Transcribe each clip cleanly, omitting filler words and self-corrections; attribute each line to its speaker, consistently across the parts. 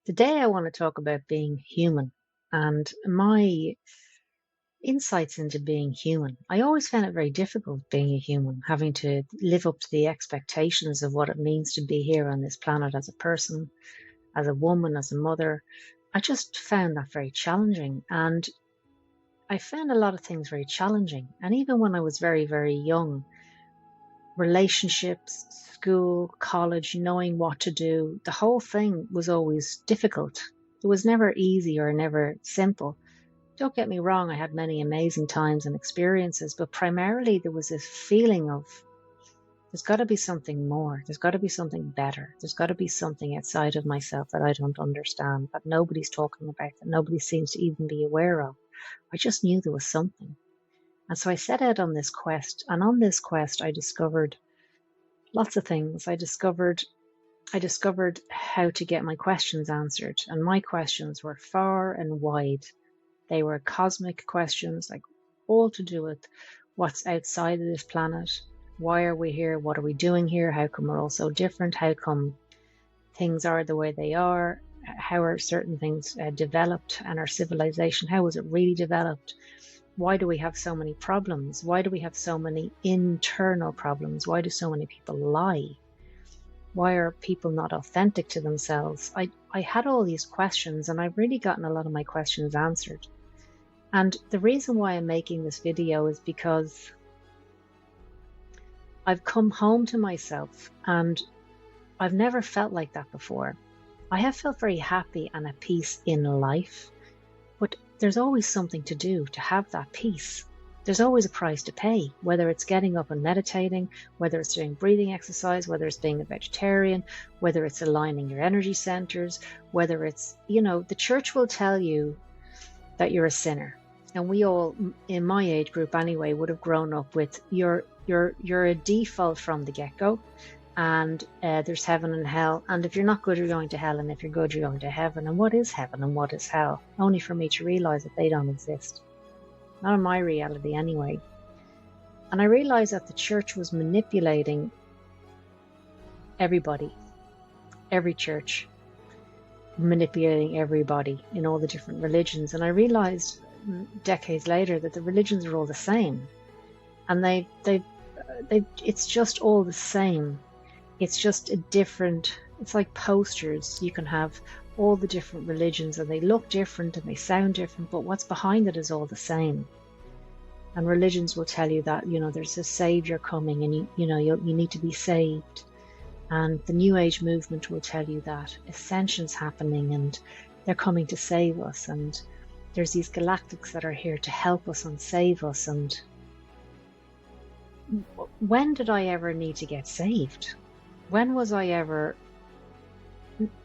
Speaker 1: Today, I want to talk about being human and my insights into being human. I always found it very difficult being a human, having to live up to the expectations of what it means to be here on this planet as a person, as a woman, as a mother. I just found that very challenging. And I found a lot of things very challenging. And even when I was very, very young, relationships, school, college, knowing what to do, the whole thing was always difficult. It was never easy or never simple. Don't get me wrong, I had many amazing times and experiences, but primarily there was this feeling of there's got to be something more. There's got to be something better. There's got to be something outside of myself that I don't understand, that nobody's talking about, that nobody seems to even be aware of. I just knew there was something. And so I set out on this quest. And on this quest, I discovered lots of things. I discovered how to get my questions answered. And my questions were far and wide. They were cosmic questions, like all to do with what's outside of this planet. Why are we here? What are we doing here? How come we're all so different? How come things are the way they are? How are certain things developed? And our civilization, how was it really developed? Why do we have so many problems? Why do we have so many internal problems? Why do so many people lie? Why are people not authentic to themselves? I had all these questions, and I've really gotten a lot of my questions answered. And the reason why I'm making this video is because I've come home to myself, and I've never felt like that before. I have felt very happy and at peace in life, but there's always something to do to have that peace. There's always a price to pay, whether it's getting up and meditating, whether it's doing breathing exercise, whether it's being a vegetarian, whether it's aligning your energy centers, whether it's, the church will tell you that you're a sinner. And we all, in my age group anyway, would have grown up with you're a default from the get-go, and there's heaven and hell. And if you're not good, you're going to hell, and if you're good, you're going to heaven. And what is heaven and what is hell? Only for me to realize that they don't exist. Not in my reality anyway. And I realized that the church was manipulating everybody, every church, manipulating everybody in all the different religions. And I realized decades later that the religions are all the same, and it's just all the same. It's just a different, it's like posters. You can have all the different religions and they look different and they sound different, but what's behind it is all the same. And religions will tell you that, there's a savior coming, and you need to be saved. And the New Age movement will tell you that Ascension's happening and they're coming to save us. And there's these galactics that are here to help us and save us. And when did I ever need to get saved? When was I ever...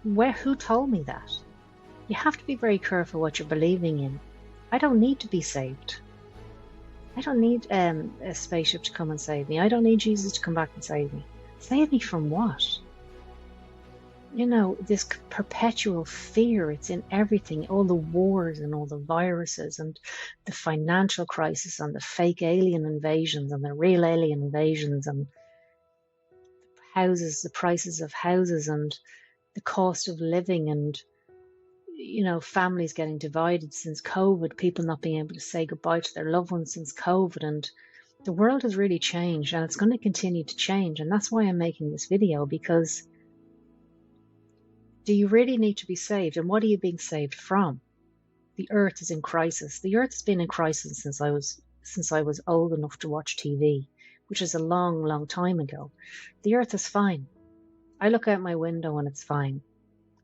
Speaker 1: Who told me that? You have to be very careful what you're believing in. I don't need to be saved. I don't need a spaceship to come and save me. I don't need Jesus to come back and save me. Save me from what? This perpetual fear, it's in everything, all the wars and all the viruses and the financial crisis and the fake alien invasions and the real alien invasions and houses, the prices of houses and the cost of living and, families getting divided since COVID, people not being able to say goodbye to their loved ones since COVID. And the world has really changed, and it's going to continue to change. And that's why I'm making this video, because do you really need to be saved? And what are you being saved from? The earth is in crisis. The earth has been in crisis since I was old enough to watch TV, which is a long, long time ago. The earth is fine. I look out my window and it's fine.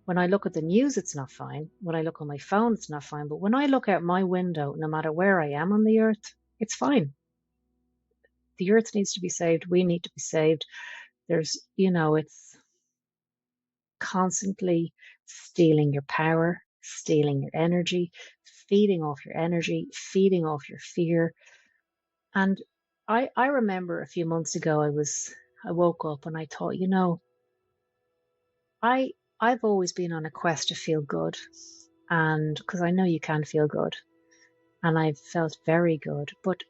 Speaker 1: When I look at the news, it's not fine. When I look on my phone, it's not fine. But when I look out my window, no matter where I am on the earth, it's fine. The earth needs to be saved. We need to be saved. There's, it's constantly stealing your power, stealing your energy, feeding off your energy, feeding off your fear. And I remember a few months ago, I woke up and I thought, I've always been on a quest to feel good, and because I know you can feel good, and I've felt very good, but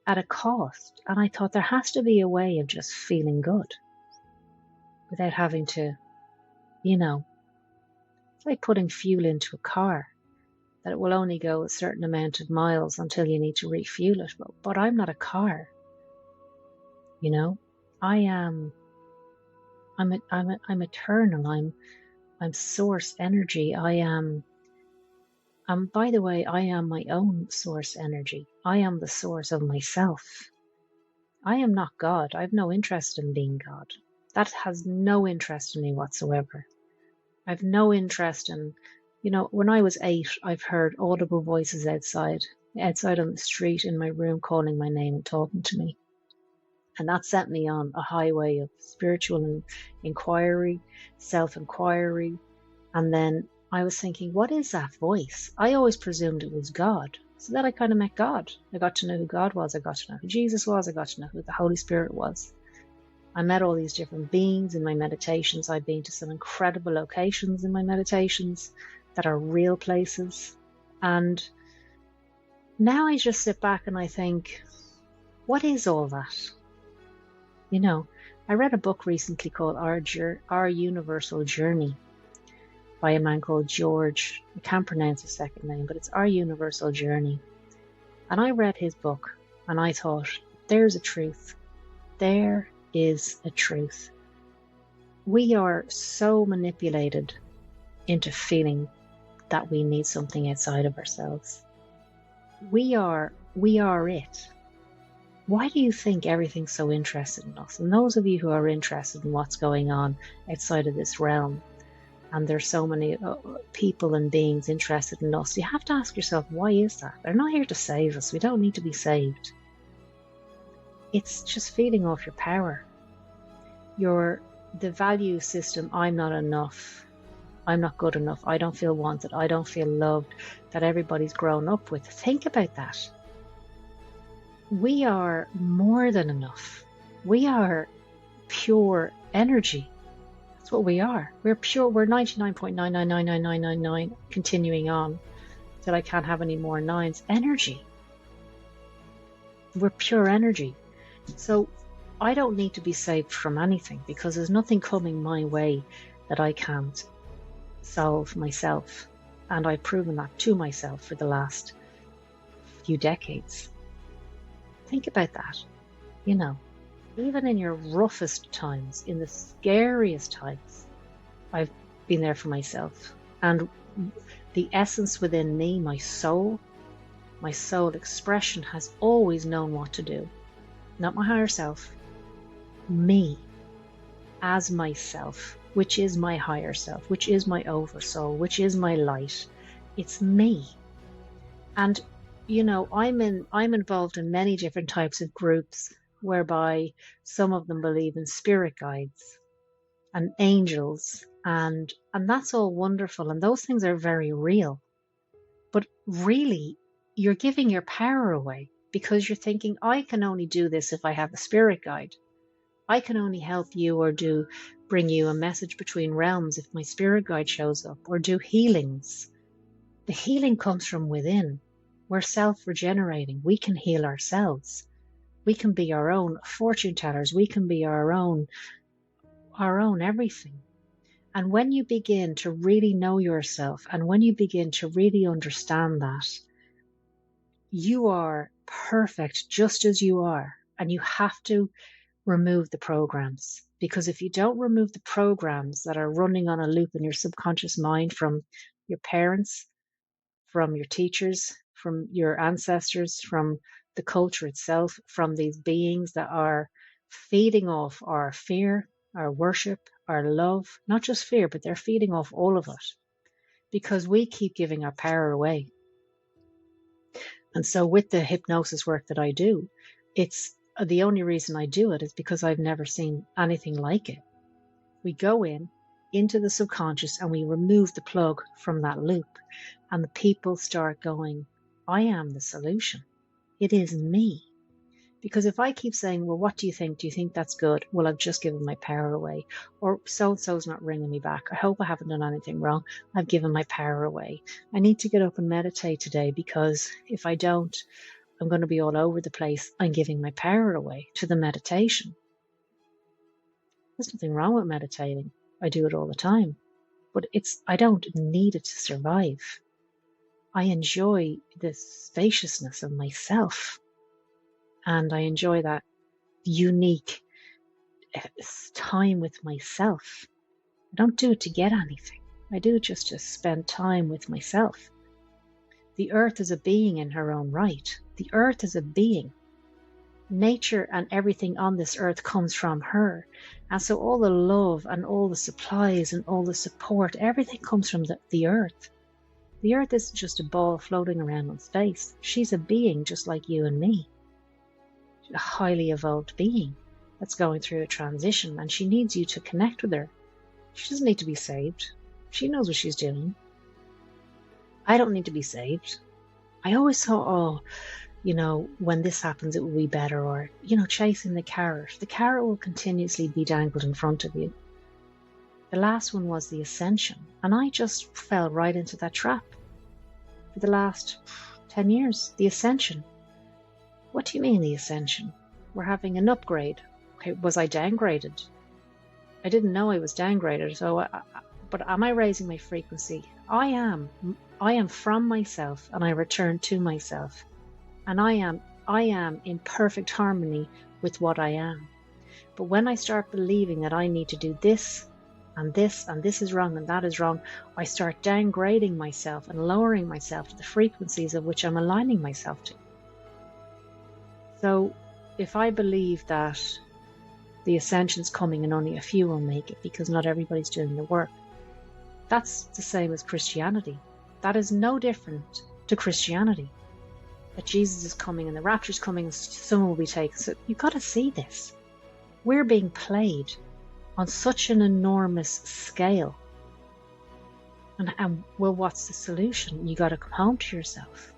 Speaker 1: at a cost. And I thought there has to be a way of just feeling good without having to, It's like putting fuel into a car, that it will only go a certain amount of miles until you need to refuel it. But I'm not a car, you know. I am. I'm eternal. I'm source energy. I am. By the way, I am my own source energy. I am the source of myself. I am not God. I have no interest in being God. That has no interest in me whatsoever. I have no interest in, when I was 8, I've heard audible voices outside on the street in my room calling my name and talking to me. And that set me on a highway of spiritual inquiry, self-inquiry. And then I was thinking, what is that voice? I always presumed it was God. So then I kind of met God. I got to know who God was. I got to know who Jesus was. I got to know who the Holy Spirit was. I met all these different beings in my meditations. I've been to some incredible locations in my meditations that are real places. And now I just sit back and I think, what is all that? I read a book recently called Our Universal Journey by a man called George. I can't pronounce his second name, but it's Our Universal Journey. And I read his book and I thought, there's a truth. There is a truth. We are so manipulated into feeling that we need something outside of ourselves. We are it. Why do you think everything's so interested in us? And those of you who are interested in what's going on outside of this realm, and there's so many people and beings interested in us, you have to ask yourself, why is that? They're not here to save us. We don't need to be saved. It's just feeding off your power. The value system, I'm not enough. I'm not good enough. I don't feel wanted. I don't feel loved, that everybody's grown up with. Think about that. We are more than enough. We are pure energy. That's what we are. We're pure. We're 99.9999999, continuing on till I can't have any more nines. Energy. We're pure energy. So I don't need to be saved from anything, because there's nothing coming my way that I can't solve myself. And I've proven that to myself for the last few decades. Think about that. Even in your roughest times, in the scariest times, I've been there for myself. And the essence within me, my soul expression, has always known what to do. Not my higher self, me as myself, which is my higher self, which is my oversoul, which is my light. It's me. And I'm involved in many different types of groups, whereby some of them believe in spirit guides and angels, and that's all wonderful, and those things are very real. But really, you're giving your power away, because you're thinking, I can only do this if I have a spirit guide. I can only help you or bring you a message between realms if my spirit guide shows up, or do healings. The healing comes from within. We're self-regenerating. We can heal ourselves. We can be our own fortune tellers. We can be our own everything. And when you begin to really know yourself, and when you begin to really understand that, you are perfect just as you are. And you have to remove the programs. Because if you don't remove the programs that are running on a loop in your subconscious mind, from your parents, from your teachers, from your ancestors, from the culture itself, from these beings that are feeding off our fear, our worship, our love, not just fear, but they're feeding off all of it, because we keep giving our power away. And so with the hypnosis work that I do, it's the only reason I do it is because I've never seen anything like it. We go into the subconscious and we remove the plug from that loop, and the people start going, I am the solution. It is me. Because if I keep saying, well, what do you think? Do you think that's good? Well, I've just given my power away. Or so-and-so's not ringing me back. I hope I haven't done anything wrong. I've given my power away. I need to get up and meditate today, because if I don't, I'm going to be all over the place. I'm giving my power away to the meditation. There's nothing wrong with meditating. I do it all the time. but I don't need it to survive. I enjoy the spaciousness of myself, and I enjoy that unique time with myself. I don't do it to get anything. I do it just to spend time with myself. The earth is a being in her own right. The earth is a being. Nature and everything on this earth comes from her. And so all the love and all the supplies and all the support, everything comes from the earth. The earth isn't just a ball floating around in space. She's a being just like you and me. A highly evolved being that's going through a transition, and she needs you to connect with her. She doesn't need to be saved. She knows what she's doing. I don't need to be saved. I always thought, when this happens, it will be better, or, chasing the carrot. The carrot will continuously be dangled in front of you. The last one was the Ascension, and I just fell right into that trap for the last 10 years. The Ascension. What do you mean, the Ascension? We're having an upgrade. Okay, was I downgraded? I didn't know I was downgraded, but am I raising my frequency? I am. I am from myself, and I return to myself. And I am in perfect harmony with what I am. But when I start believing that I need to do this, and this is wrong, and that is wrong, I start downgrading myself and lowering myself to the frequencies of which I'm aligning myself to. So if I believe that the Ascension's coming and only a few will make it because not everybody's doing the work, that's the same as Christianity. That is no different to Christianity. That Jesus is coming and the rapture's coming and someone will be taken. So you've got to see this. We're being played on such an enormous scale. And well, what's the solution? You got to come home to yourself.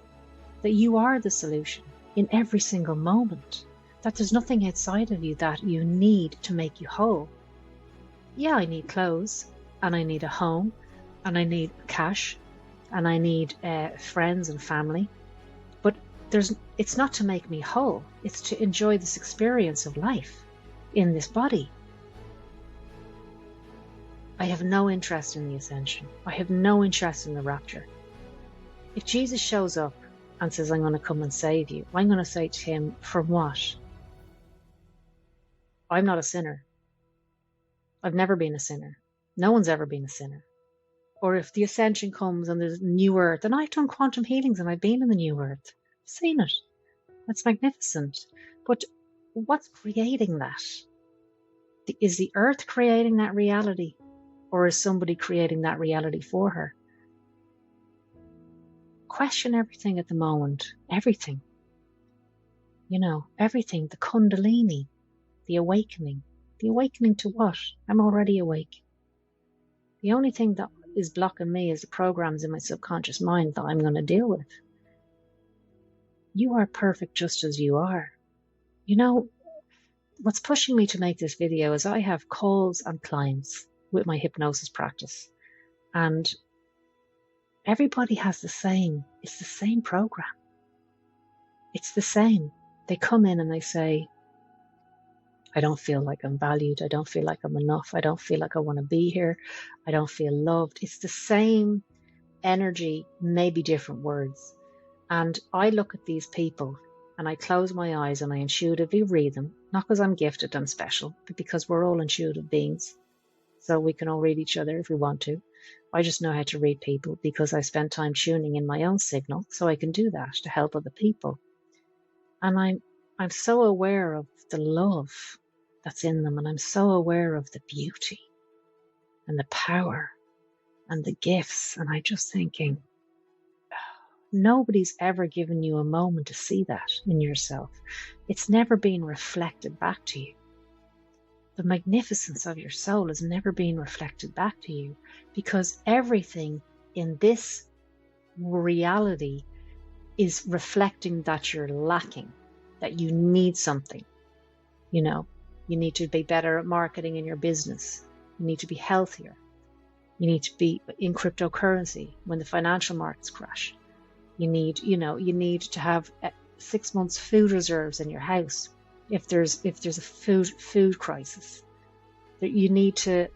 Speaker 1: That you are the solution in every single moment. That there's nothing outside of you that you need to make you whole. Yeah, I need clothes, and I need a home, and I need cash, and I need friends and family. But it's not to make me whole. It's to enjoy this experience of life in this body. I have no interest in the Ascension. I have no interest in the rapture. If Jesus shows up and says, I'm going to come and save you, I'm going to say to him, from what? I'm not a sinner. I've never been a sinner. No one's ever been a sinner. Or if the Ascension comes and there's a new earth, and I've done quantum healings and I've been in the new earth, I've seen it. That's magnificent. But what's creating that? Is the earth creating that reality? Or is somebody creating that reality for her? Question everything at the moment. Everything. Everything. The Kundalini. The awakening. The awakening to what? I'm already awake. The only thing that is blocking me is the programs in my subconscious mind that I'm going to deal with. You are perfect just as you are. What's pushing me to make this video is I have calls and clients with my hypnosis practice. And everybody has it's the same program. It's the same. They come in and they say, I don't feel like I'm valued. I don't feel like I'm enough. I don't feel like I want to be here. I don't feel loved. It's the same energy, maybe different words. And I look at these people and I close my eyes and I intuitively read them, not because I'm gifted and special, but because we're all intuitive beings. So we can all read each other if we want to. I just know how to read people because I spend time tuning in my own signal, so I can do that to help other people. And I'm so aware of the love that's in them, and I'm so aware of the beauty and the power and the gifts. And I'm just thinking, nobody's ever given you a moment to see that in yourself. It's never been reflected back to you. The magnificence of your soul has never been reflected back to you, because everything in this reality is reflecting that you're lacking, that you need something. You need to be better at marketing in your business. You need to be healthier. You need to be in cryptocurrency when the financial markets crash. You need to have 6 months food reserves in your house if there's a food crisis. You need to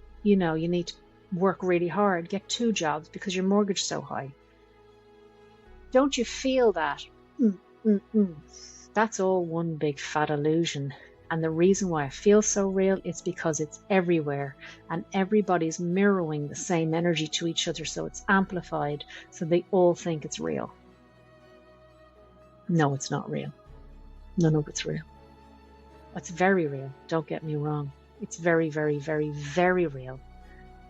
Speaker 1: work really hard, get 2 jobs because your mortgage is so high. Don't you feel that? That's all one big fat illusion. And the reason why I feel so real is because it's everywhere and everybody's mirroring the same energy to each other, so it's amplified, so they all think it's real. No, it's not real. None of it's real. It's very real, don't get me wrong. It's very, very, very, very real.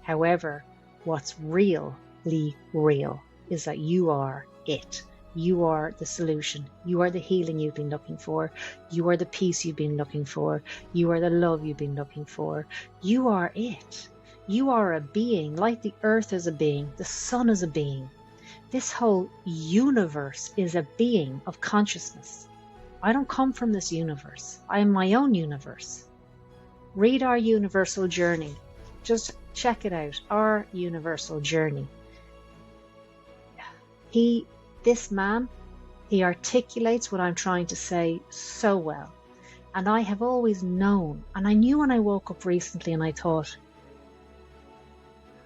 Speaker 1: However, what's really real is that you are it. You are the solution. You are the healing you've been looking for. You are the peace you've been looking for. You are the love you've been looking for. You are it. You are a being, like the earth is a being, the sun is a being. This whole universe is a being of consciousness. I don't come from this universe. I am my own universe. Read Our Universal Journey. Just check it out. Our Universal Journey. This man, he articulates what I'm trying to say so well. And I have always known, and I knew when I woke up recently and I thought,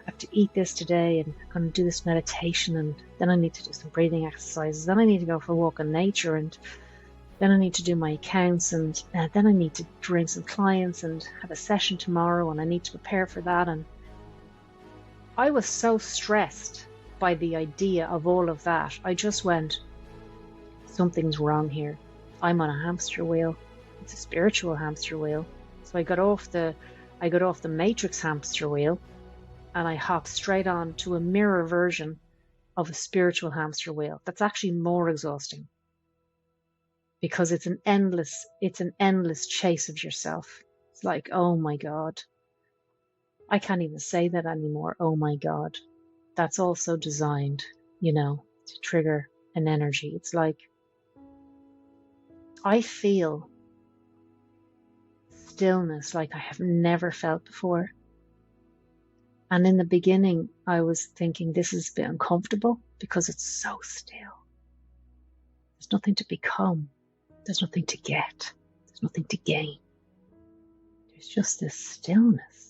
Speaker 1: I have to eat this today and I'm going to do this meditation, and then I need to do some breathing exercises. Then I need to go for a walk in nature, and then I need to do my accounts, and then I need to drink some clients and have a session tomorrow, and I need to prepare for that. And I was so stressed by the idea of all of that. I just went, something's wrong here. I'm on a hamster wheel. It's a spiritual hamster wheel. So I got off the matrix hamster wheel, and I hopped straight on to a mirror version of a spiritual hamster wheel. That's actually more exhausting, because it's an endless chase of yourself. It's like, oh my God. I can't even say that anymore. Oh my God. That's also designed, to trigger an energy. It's like, I feel stillness like I have never felt before. And in the beginning, I was thinking this is a bit uncomfortable because it's so still. There's nothing to become. There's nothing to get. There's nothing to gain. There's just this stillness.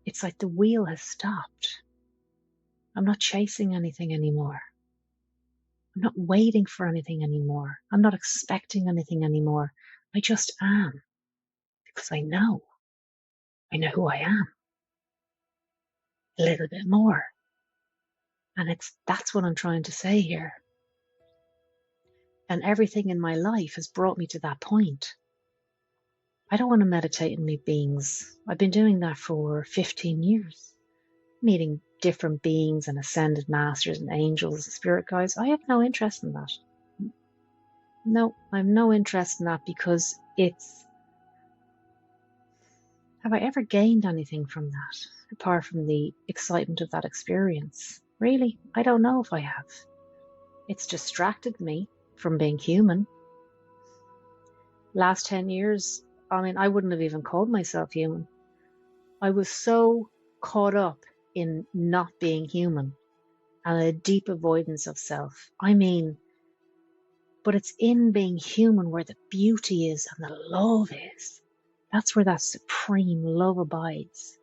Speaker 1: It's like the wheel has stopped. I'm not chasing anything anymore. I'm not waiting for anything anymore. I'm not expecting anything anymore. I just am, because I know who I am a little bit more. And that's what I'm trying to say here. And everything in my life has brought me to that point. I don't want to meditate and meet beings. I've been doing that for 15 years. Meeting different beings and ascended masters and angels and spirit guides. I have no interest in that. No, I have no interest in that, because have I ever gained anything from that apart from the excitement of that experience? Really? I don't know if I have. It's distracted me from being human. Last 10 years, I wouldn't have even called myself human. I was so caught up in not being human and a deep avoidance of self. But it's in being human where the beauty is and the love is. That's where that supreme love abides.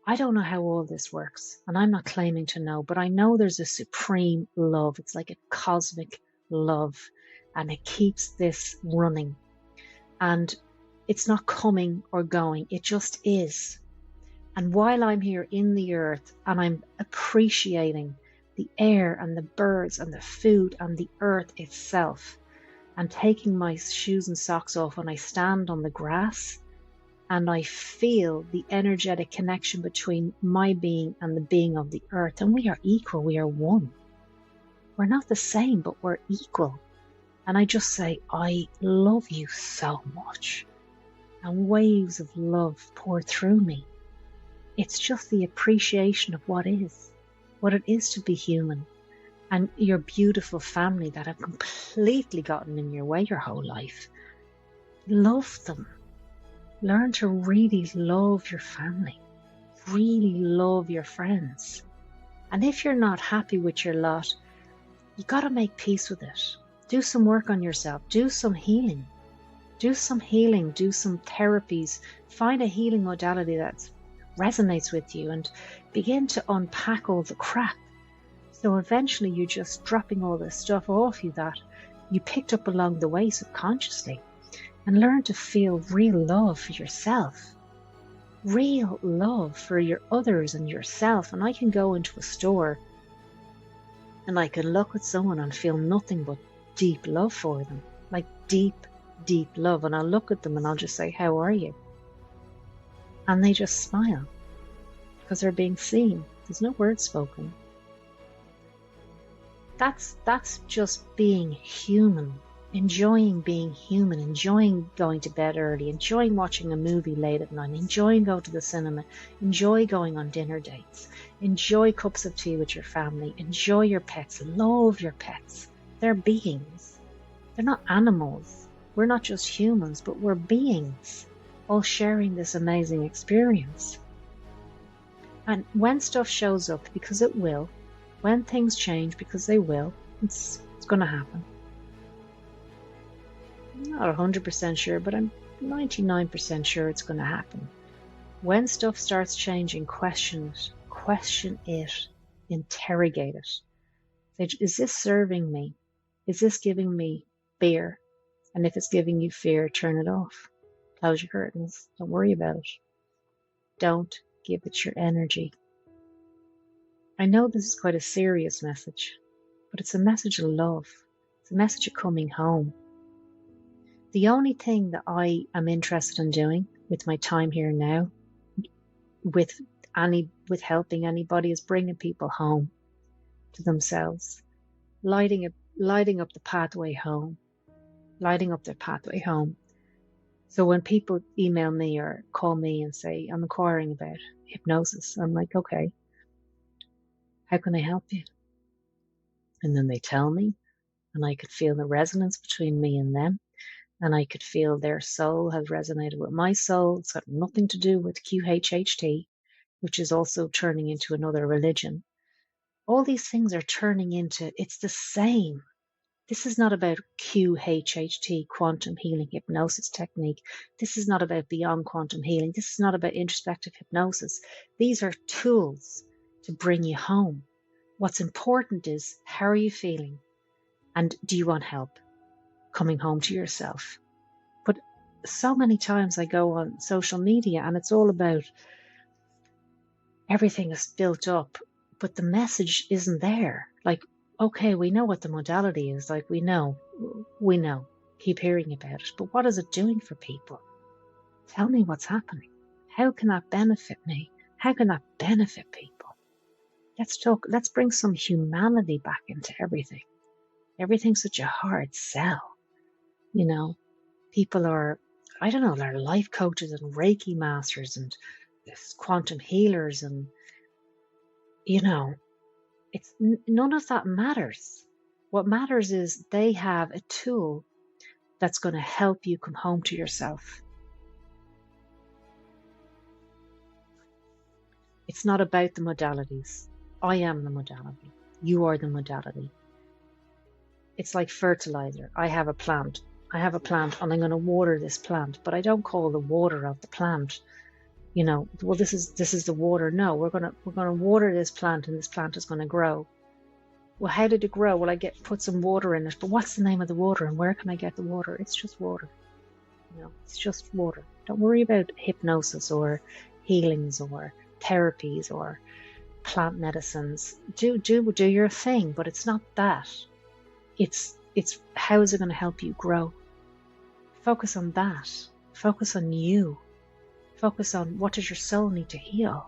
Speaker 1: I don't know how all this works, and I'm not claiming to know, but I know there's a supreme love. It's like a cosmic love, and it keeps this running. And it's not coming or going, it just is. And while I'm here in the earth and I'm appreciating the air and the birds and the food and the earth itself, and taking my shoes and socks off when I stand on the grass, and I feel the energetic connection between my being and the being of the earth, and we are equal, we are one. We're not the same, but we're equal. And I just say, I love you so much. And waves of love pour through me. It's just the appreciation of what it is to be human. And your beautiful family that have completely gotten in your way your whole life. Love them. Learn to really love your family. Really love your friends. And if you're not happy with your lot, you got to make peace with it. Do some work on yourself. Do some healing. Do some healing, do some therapies, find a healing modality that resonates with you and begin to unpack all the crap. So eventually you're just dropping all this stuff off you that you picked up along the way subconsciously, and learn to feel real love for yourself, real love for your others and yourself. And I can go into a store and I can look at someone and feel nothing but deep love for them, like deep, deep love. And I'll look at them and I'll just say, how are you? And they just smile because they're being seen. There's no word spoken. That's just being human, enjoying being human, enjoying going to bed early, enjoying watching a movie late at night, enjoying going to the cinema, enjoy going on dinner dates, enjoy cups of tea with your family, enjoy your pets, love your pets. They're beings. They're not animals. We're not just humans, but we're beings, all sharing this amazing experience. And when stuff shows up, because it will, when things change, because they will, it's going to happen. I'm not 100% sure, but I'm 99% sure it's going to happen. When stuff starts changing, question it, interrogate it. Say, is this serving me? Is this giving me fear? And if it's giving you fear, turn it off. Close your curtains. Don't worry about it. Don't give it your energy. I know this is quite a serious message, but it's a message of love. It's a message of coming home. The only thing that I am interested in doing with my time here now, with helping anybody, is bringing people home to themselves, lighting up the pathway home, lighting up their pathway home. So when people email me or call me and say, I'm inquiring about hypnosis, I'm like, okay, how can I help you? And then they tell me, and I could feel the resonance between me and them. And I could feel their soul has resonated with my soul. It's got nothing to do with QHHT, which is also turning into another religion. All these things are turning into, it's the same. This is not about QHHT, quantum healing hypnosis technique. This is not about beyond quantum healing. This is not about introspective hypnosis. These are tools to bring you home. What's important is, how are you feeling? And do you want help coming home to yourself? But so many times I go on social media and it's all about everything is built up, but the message isn't there. Like, okay, we know what the modality is. Like, we know, keep hearing about it. But what is it doing for people? Tell me what's happening. How can that benefit me? How can that benefit people? Let's bring some humanity back into everything. Everything's such a hard sell. You know, people are, I don't know, they're life coaches and Reiki masters and quantum healers, and, you know, it's none of that matters. What matters is they have a tool that's going to help you come home to yourself. It's not about the modalities. I am the modality. You are the modality. It's like fertilizer. I have a plant and I'm going to water this plant, but I don't call the water of the plant, you know, well, this is the water. No, we're going to water this plant and this plant is going to grow. Well, how did it grow? Well, put some water in it, but what's the name of the water and where can I get the water? It's just water. You know, it's just water. Don't worry about hypnosis or healings or therapies or plant medicines. Do your thing, but it's not that. It's how is it going to help you grow? Focus on that. Focus on you. Focus on, what does your soul need to heal?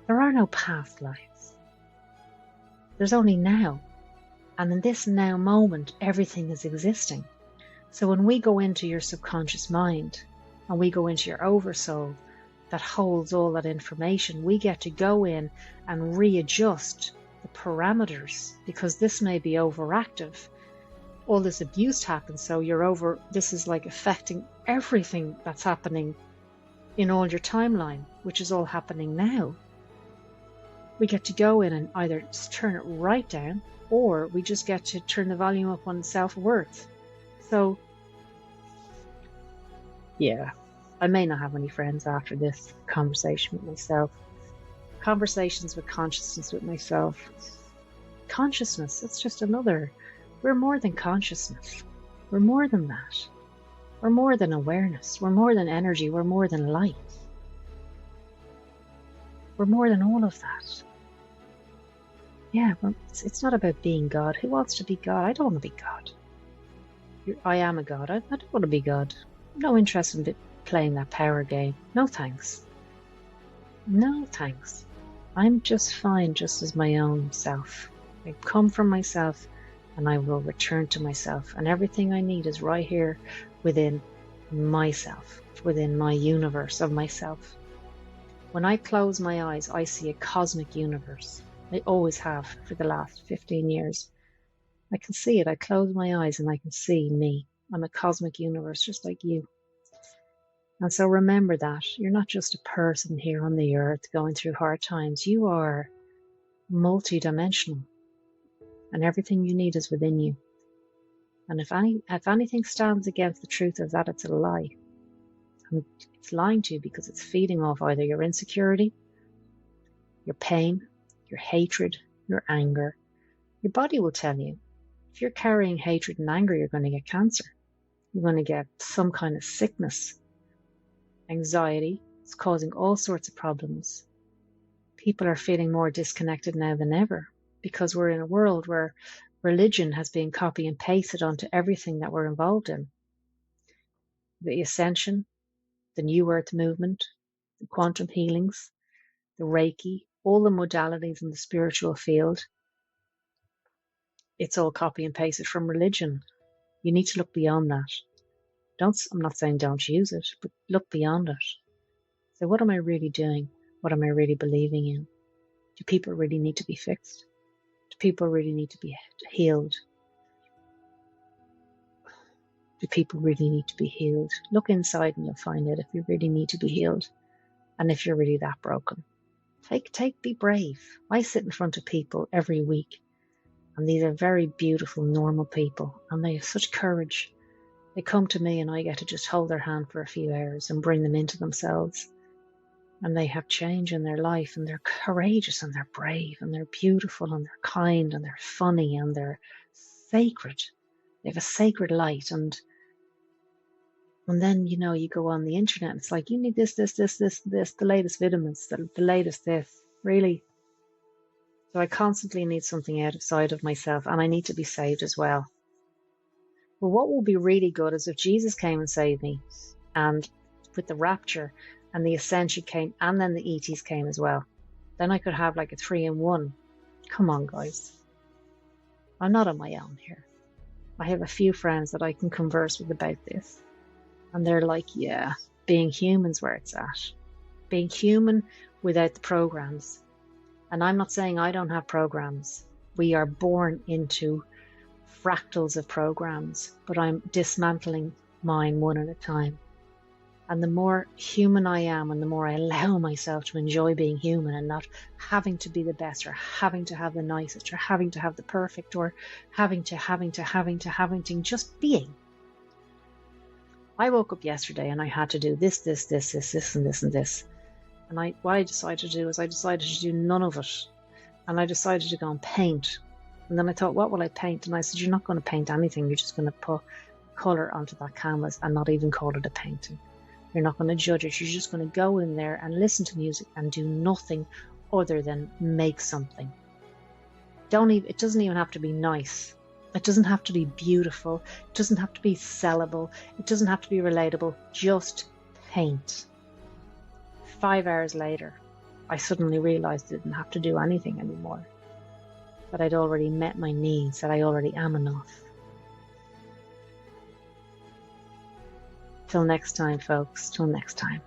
Speaker 1: There are no past lives. There's only now. And in this now moment, everything is existing. So when we go into your subconscious mind and we go into your oversoul that holds all that information, we get to go in and readjust the parameters, because this may be overactive. All this abuse happens, so this is like affecting everything that's happening in all your timeline, which is all happening now. We get to go in and either turn it right down, or we just get to turn the volume up on self-worth. So Yeah, I may not have any friends after this conversation with myself. Conversations with consciousness with myself. Consciousness, it's just another. We're more than consciousness. We're more than that. We're more than awareness. We're more than energy. We're more than light. We're more than all of that. Yeah, it's not about being God. Who wants to be God? I don't want to be God. I am a God. I don't want to be God. No interest in playing that power game. No thanks. No thanks. I'm just fine just as my own self. I come from myself and I will return to myself. And everything I need is right here within myself, within my universe of myself. When I close my eyes, I see a cosmic universe. I always have for the last 15 years. I can see it. I close my eyes and I can see me. I'm a cosmic universe just like you. And so remember that. You're not just a person here on the earth going through hard times. You are multidimensional. And everything you need is within you. And if anything stands against the truth of that, it's a lie. And it's lying to you because it's feeding off either your insecurity, your pain, your hatred, your anger. Your body will tell you. If you're carrying hatred and anger, you're going to get cancer. You're going to get some kind of sickness. Anxiety is causing all sorts of problems. People are feeling more disconnected now than ever because we're in a world where religion has been copy and pasted onto everything that we're involved in. The Ascension, the New Earth movement, the quantum healings, the Reiki, all the modalities in the spiritual field, it's all copy and pasted from religion. You need to look beyond that. I'm not saying don't use it, but look beyond it. So what am I really doing? What am I really believing in? Do people really need to be fixed? Do people really need to be healed? Do people really need to be healed? Look inside and you'll find out if you really need to be healed and if you're really that broken. Be brave. I sit in front of people every week and these are very beautiful, normal people and they have such courage. They come to me and I get to just hold their hand for a few hours and bring them into themselves. And they have change in their life and they're courageous and they're brave and they're beautiful and they're kind and they're funny and they're sacred. They have a sacred light. And then, you go on the internet and it's like, you need this, the latest vitamins, the latest this, really. So I constantly need something outside of myself and I need to be saved as well. But what will be really good is if Jesus came and saved me and with the rapture and the Ascension came and then the ETs came as well. Then I could have like a 3-in-1. Come on, guys. I'm not on my own here. I have a few friends that I can converse with about this. And they're like, yeah, being human's where it's at. Being human without the programs. And I'm not saying I don't have programs. We are born into fractals of programs, but I'm dismantling mine one at a time. And the more human I am and the more I allow myself to enjoy being human and not having to be the best or having to have the nicest or having to have the perfect or having to just being. I woke up yesterday and I had to do this, and this. And what I decided to do is I decided to do none of it. And I decided to go and paint. And then I thought, what will I paint? And I said, you're not going to paint anything. You're just going to put colour onto that canvas and not even call it a painting. You're not going to judge it. You're just going to go in there and listen to music and do nothing other than make something. It doesn't even have to be nice. It doesn't have to be beautiful. It doesn't have to be sellable. It doesn't have to be relatable. Just paint. 5 hours later, I suddenly realized I didn't have to do anything anymore. That I'd already met my needs, that I already am enough. Till next time, folks. Till next time.